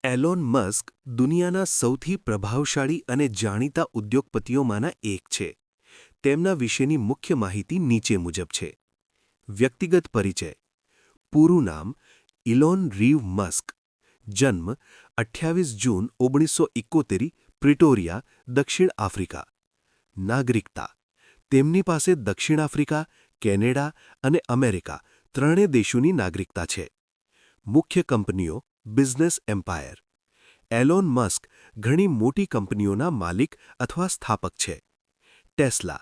Alone Musk દુનિયાના સૌથી પ્રભાવશાળી અને જાણીતા ઉદ્યોગપતિઓમાંના એક છે. તેમના વિશેની મુખ્ય માહિતી નીચે મુજબ છે. વ્યક્તિગત પરિચય. પૂરું નામ ઇલોન રીવ મસ્ક. જન્મ 28 જૂન 1971, પ્રિટોરિયા, દક્ષિણ આફ્રિકા. નાગરિકતા. તેમની પાસે દક્ષિણ આફ્રિકા, કેનેડા અને અમેરિકા ત્રણેય દેશોની નાગરિકતા છે. મુખ્ય કંપનીઓ. Business umpire. એલોન મસ્ક ઘણી મોટી કંપનીઓના માલિક અથવા સ્થાપક છે. ટેસ્લા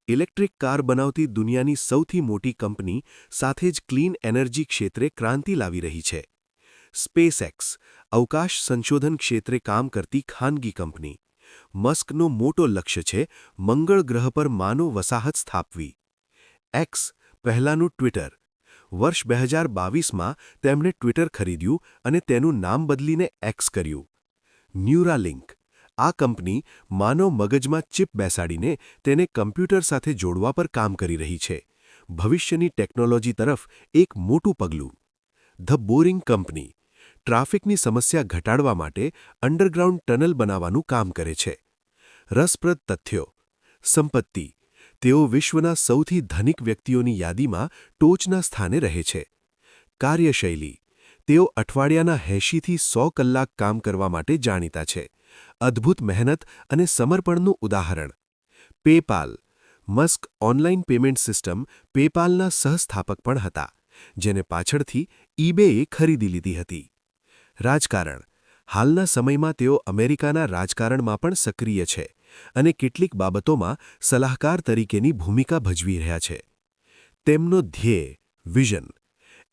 ઇલેક્ટ્રિક કાર બનાવતી દુનિયાની સૌથી મોટી કંપની સાથે જ ક્લીન એનર્જી ક્ષેત્રે ક્રાંતિ લાવી રહી છે. સ્પેસએક્સ અવકાશ સંશોધન ક્ષેત્રે કામ કરતી ખાનગી કંપની. મસ્કનો મોટો લક્ષ્ય છે મંગળ ગ્રહ પર માનવ વસાહત સ્થાપવી. એક્સ પહેલાંનું ટ્વિટર. વર્ષ 2022માં તેમણે ટ્વિટર ખરીદ્યું અને તેનું નામ બદલીને એક્સ કર્યું. ન્યુરાલિંક આ કંપની માનવ મગજમાં ચિપ બેસાડીને તેને કમ્પ્યુટર સાથે જોડવા પર કામ કરી રહી છે. ભવિષ્યની ટેકનોલોજી તરફ એક મોટું પગલું. ધ બોરિંગ કંપની ટ્રાફિકની સમસ્યા ઘટાડવા માટે અંડરગ્રાઉન્ડ ટનલ બનાવવાનું કામ કરે છે. રસપ્રદ તથ્યો. સંપત્તિ તેઓ વિશ્વના સૌથી ધનિક વ્યક્તિઓની યાદીમાં ટોચના સ્થાને રહે છે. કાર્યશૈલી તેઓ અઠવાડિયાના 80થી 100 કલાક કામ કરવા માટે જાણીતા છે. અદ્ભુત મહેનત અને સમર્પણનું ઉદાહરણ. PayPal Musk online payment system પેપાલના સહસ્થાપક પણ હતા, જેને પાછળથી ઈબેએ ખરીદી લીધી હતી. રાજકારણ હાલના સમયમાં તેઓ અમેરિકાના રાજકારણમાં પણ સક્રિય છે અને કેટલીક બાબતોમાં સલાહકાર તરીકેની ભૂમિકા ભજવી રહ્યા છે. તેમનો ધ્યેય વિઝન.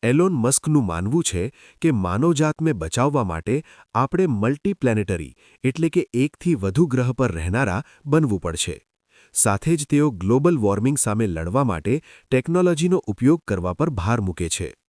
એલોન મસ્કનું માનવું છે કે માનવજાતને બચાવવા માટે આપણે મલ્ટીપ્લેનેટરી એટલે કે એકથી વધુ ગ્રહ પર રહેનારા બનવું પડશે. સાથે જ તેઓ ગ્લોબલ વોર્મિંગ સામે લડવા માટે ટેકનોલોજીનો ઉપયોગ કરવા પર ભાર મૂકે છે.